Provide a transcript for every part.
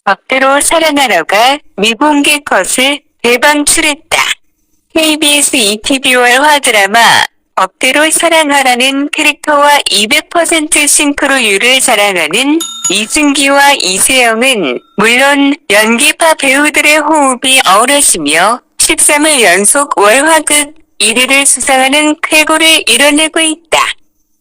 법대로 사랑하러가 미공개 컷을 대방출했다. KBS ETV 월화 드라마 법대로 사랑하라는 캐릭터와 200% 싱크로율을 자랑하는 이승기와 이세영은 물론 연기파 배우들의 호흡이 어우러지며 13일 연속 월화극 1위를 수상하는 쾌거를 이뤄내고 있다.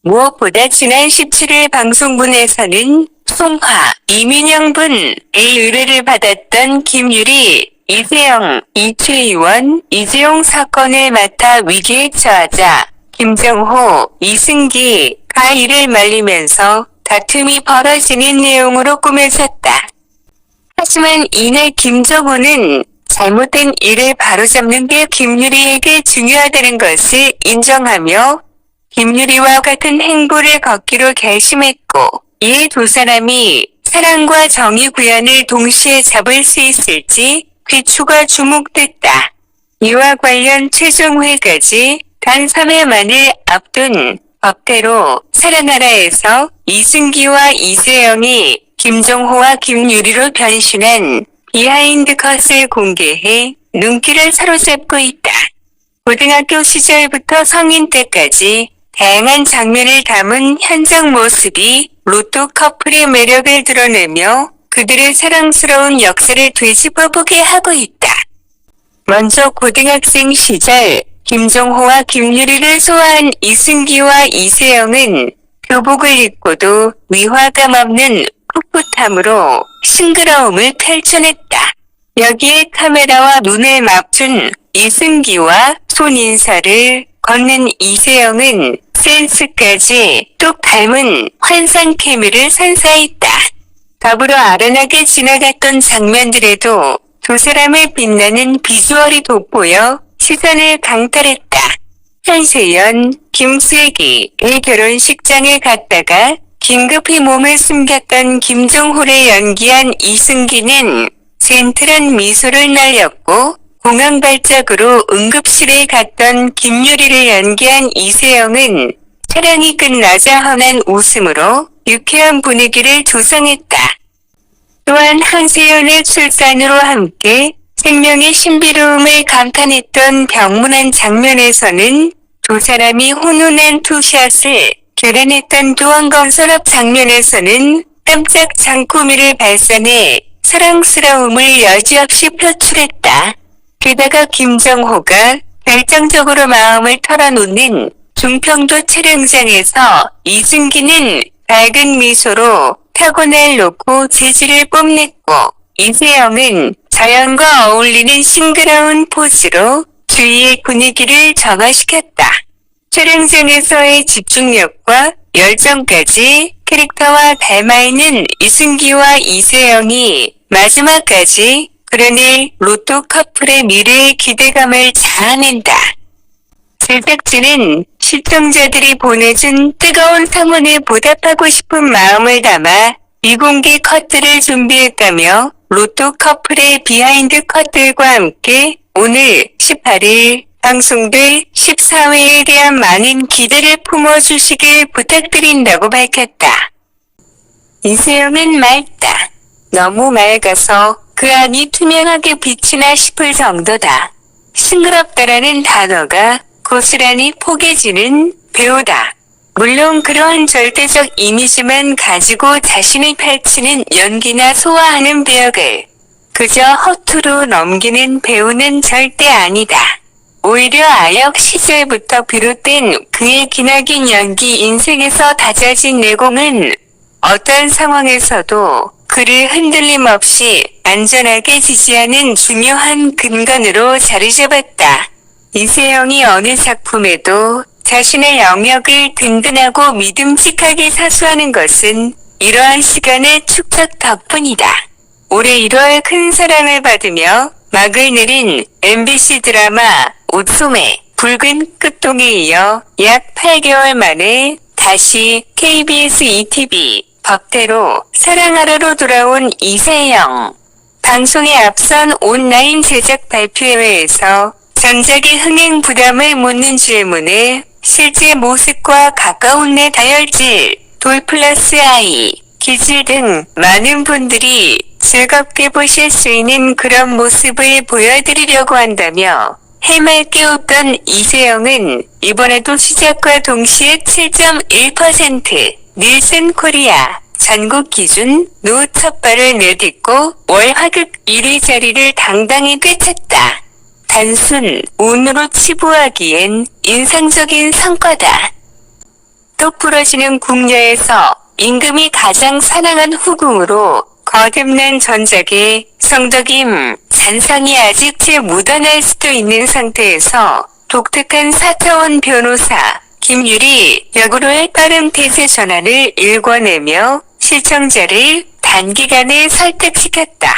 무엇보다 지난 17일 방송분에서는 송화, 이민영 분의 의뢰를 받았던 김유리, 이세영, 이채희원, 이재용 사건을 맡아 위기에 처하자 김정호, 이승기가 이를 말리면서 다툼이 벌어지는 내용으로 꾸며졌다. 하지만 이날 김정호는 잘못된 일을 바로잡는 게 김유리에게 중요하다는 것을 인정하며 김유리와 같은 행보를 걷기로 결심했고, 이에 두 사람이 사랑과 정의 구현을 동시에 잡을 수 있을지 귀추가 주목됐다. 이와 관련 최종 회까지 단 3회만을 앞둔 법대로 사랑하라에서 이승기와 이세영이 김정호와 김유리로 변신한 비하인드 컷을 공개해 눈길을 사로잡고 있다. 고등학교 시절부터 성인 때까지 다양한 장면을 담은 현장 모습이 로또 커플의 매력을 드러내며 그들의 사랑스러운 역사를 되짚어보게 하고 있다. 먼저 고등학생 시절 김정호와 김유리를 소화한 이승기와 이세영은 교복을 입고도 위화감 없는 풋풋함으로 싱그러움을 펼쳐냈다. 여기에 카메라와 눈을 맞춘 이승기와 손인사를 걷는 이세영은 센스까지 똑 닮은 환상 케미를 선사했다. 더불어 아련하게 지나갔던 장면들에도 두 사람의 빛나는 비주얼이 돋보여 시선을 강탈했다. 한세연, 김슬기의 결혼식장에 갔다가 긴급히 몸을 숨겼던 김정호를 연기한 이승기는 젠틀한 미소를 날렸고, 공황 발작으로 응급실에 갔던 김유리를 연기한 이세영은 촬영이 끝나자 환한 웃음으로 유쾌한 분위기를 조성했다. 또한 한세연의 출산으로 함께 생명의 신비로움을 감탄했던 병문안 장면에서는 두 사람이 훈훈한 투샷을 결연했던 도원건설업 장면에서는 깜짝 장꾸미를 발산해 사랑스러움을 여지없이 표출했다. 게다가 김정호가 결정적으로 마음을 털어놓는 중평도 촬영장에서 이승기는 밝은 미소로 타고날 놓고 재질을 뽐냈고, 이세영은 자연과 어울리는 싱그러운 포즈로 주위의 분위기를 정화시켰다. 촬영장에서의 집중력과 열정까지 캐릭터와 닮아있는 이승기와 이세영이 마지막까지 그러니 로또 커플의 미래의 기대감을 자아낸다. 제작진은 시청자들이 보내준 뜨거운 성원에 보답하고 싶은 마음을 담아 미공개 컷들을 준비했다며 로또 커플의 비하인드 컷들과 함께 오늘 18일 방송될 14회에 대한 많은 기대를 품어주시길 부탁드린다고 밝혔다. 이세영은 맑다. 너무 맑아서 그 안이 투명하게 빛이나 싶을 정도다. 싱그럽다라는 단어가 고스란히 포개지는 배우다. 물론 그러한 절대적 이미지만 가지고 자신을 펼치는 연기나 소화하는 배역을 그저 허투루 넘기는 배우는 절대 아니다. 오히려 아역 시절부터 비롯된 그의 기나긴 연기 인생에서 다져진 내공은 어떤 상황에서도 그를 흔들림 없이 안전하게 지지하는 중요한 근간으로 자리 잡았다. 이세영이 어느 작품에도 자신의 영역을 든든하고 믿음직하게 사수하는 것은 이러한 시간의 축적 덕분이다. 올해 1월 큰 사랑을 받으며 막을 내린 MBC 드라마 옷소매 붉은 끝동에 이어 약 8개월 만에 다시 KBS ETV 법대로 사랑하러로 돌아온 이세영. 방송에 앞선 온라인 제작 발표회에서 전작의 흥행 부담을 묻는 질문에 실제 모습과 가까운 내 다혈질, 돌 플러스 아이, 기질 등 많은 분들이 즐겁게 보실 수 있는 그런 모습을 보여드리려고 한다며 해맑게 웃던 이세영은 이번에도 시작과 동시에 7.1% 닐슨 코리아 전국 기준 노 첫발을 내딛고 월 하극 1위 자리를 당당히 꿰찼다. 단순 운으로 치부하기엔 인상적인 성과다. 또 부러지는 궁녀에서 임금이 가장 사랑한 후궁으로 거듭난 전작의 성덕임 잔상이 아직 채 묻어날 수도 있는 상태에서 독특한 4차원 변호사 김유리 역으로의 빠른 태세 전환을 일궈내며 시청자를 단기간에 설득시켰다.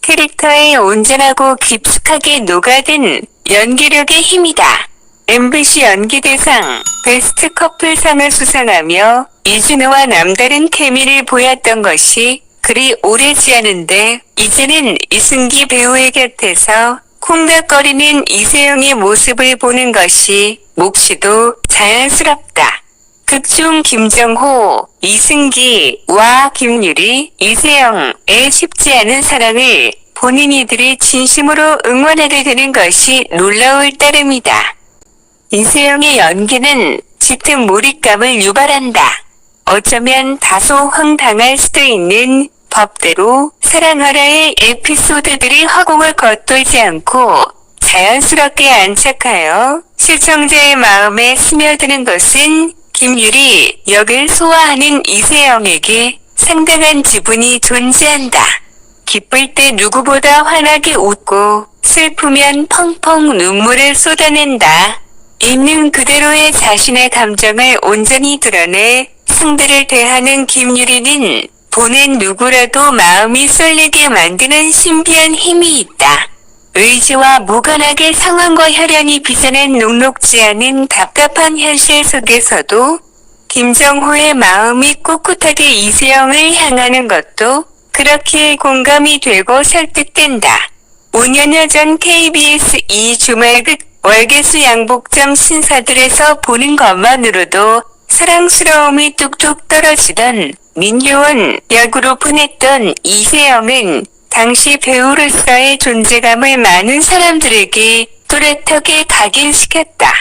캐릭터에 온전하고 깊숙하게 녹아든 연기력의 힘이다. MBC 연기대상 베스트 커플상을 수상하며 이준호와 남다른 케미를 보였던 것이 그리 오래지 않은데 이제는 이승기 배우의 곁에서 콩닥거리는 이세영의 모습을 보는 것이 몹시도 자연스럽다. 극중 김정호, 이승기와 김유리, 이세영의 쉽지 않은 사랑을 본인이들이 진심으로 응원하게 되는 것이 놀라울 따름이다. 이세영의 연기는 짙은 몰입감을 유발한다. 어쩌면 다소 황당할 수도 있는 법대로 사랑하라의 에피소드들이 허공을 겉돌지 않고 자연스럽게 안착하여 시청자의 마음에 스며드는 것은 김유리 역을 소화하는 이세영에게 상당한 지분이 존재한다. 기쁠 때 누구보다 환하게 웃고 슬프면 펑펑 눈물을 쏟아낸다. 있는 그대로의 자신의 감정을 온전히 드러내 상대를 대하는 김유리는 보는 누구라도 마음이 쏠리게 만드는 신비한 힘이 있다. 의지와 무관하게 상황과 혈연이 빚어낸 녹록지 않은 답답한 현실 속에서도 김정호의 마음이 꿋꿋하게 이세영을 향하는 것도 그렇게 공감이 되고 설득된다. 5년여 전 KBS 2주말극 월계수 양복점 신사들에서 보는 것만으로도 사랑스러움이 뚝뚝 떨어지던 민효원 역으로 보냈던 이세영은 당시 배우로서의 존재감을 많은 사람들에게 또렷하게 각인시켰다.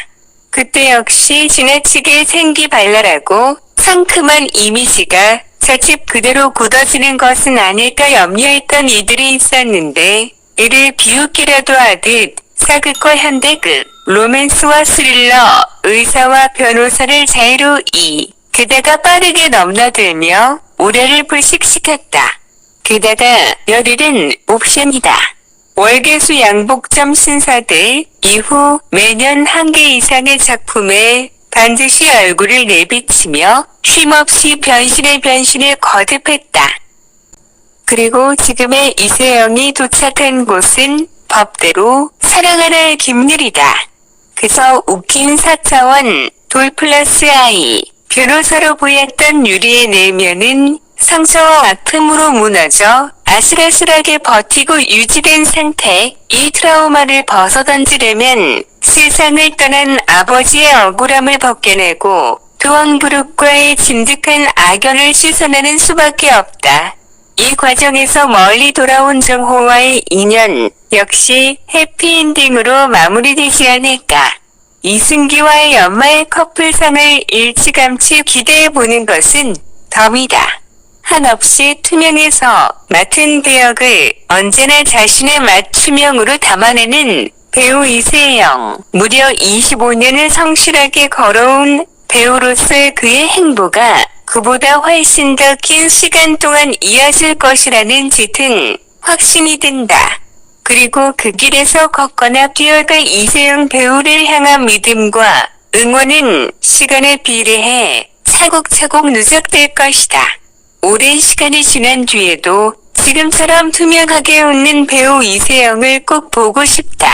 그때 역시 지나치게 생기발랄하고 상큼한 이미지가 자칫 그대로 굳어지는 것은 아닐까 염려했던 이들이 있었는데 이를 비웃기라도 하듯 사극과 현대극, 로맨스와 스릴러, 의사와 변호사를 자유로이 게다가 빠르게 넘나들며 우려를 불식시켰다. 게다가 열일은 옵션이다. 월계수 양복점 신사들 이후 매년 한 개 이상의 작품에 반드시 얼굴을 내비치며 쉼없이 변신을 거듭했다. 그리고 지금의 이세영이 도착한 곳은 법대로 사랑하라의 김유리다. 그저 웃긴 4차원 돌 플러스 아이 변호사로 보였던 유리의 내면은 상처와 아픔으로 무너져 아슬아슬하게 버티고 유지된 상태. 이 트라우마를 벗어던지려면 세상을 떠난 아버지의 억울함을 벗겨내고 도원그룹과의 진득한 악연을 씻어내는 수밖에 없다. 이 과정에서 멀리 돌아온 정호와의 인연 역시 해피엔딩으로 마무리되지 않을까. 이승기와의 연말 커플상을 일찌감치 기대해보는 것은 덤이다. 한없이 투명해서 맡은 배역을 언제나 자신의 맞춤형으로 담아내는 배우 이세영. 무려 25년을 성실하게 걸어온 배우로서의 그의 행보가 그보다 훨씬 더 긴 시간 동안 이어질 것이라는 짙은 확신이 든다. 그리고 그 길에서 걷거나 뛰어갈 이세영 배우를 향한 믿음과 응원은 시간에 비례해 차곡차곡 누적될 것이다. 오랜 시간이 지난 뒤에도 지금처럼 투명하게 웃는 배우 이세영을 꼭 보고 싶다.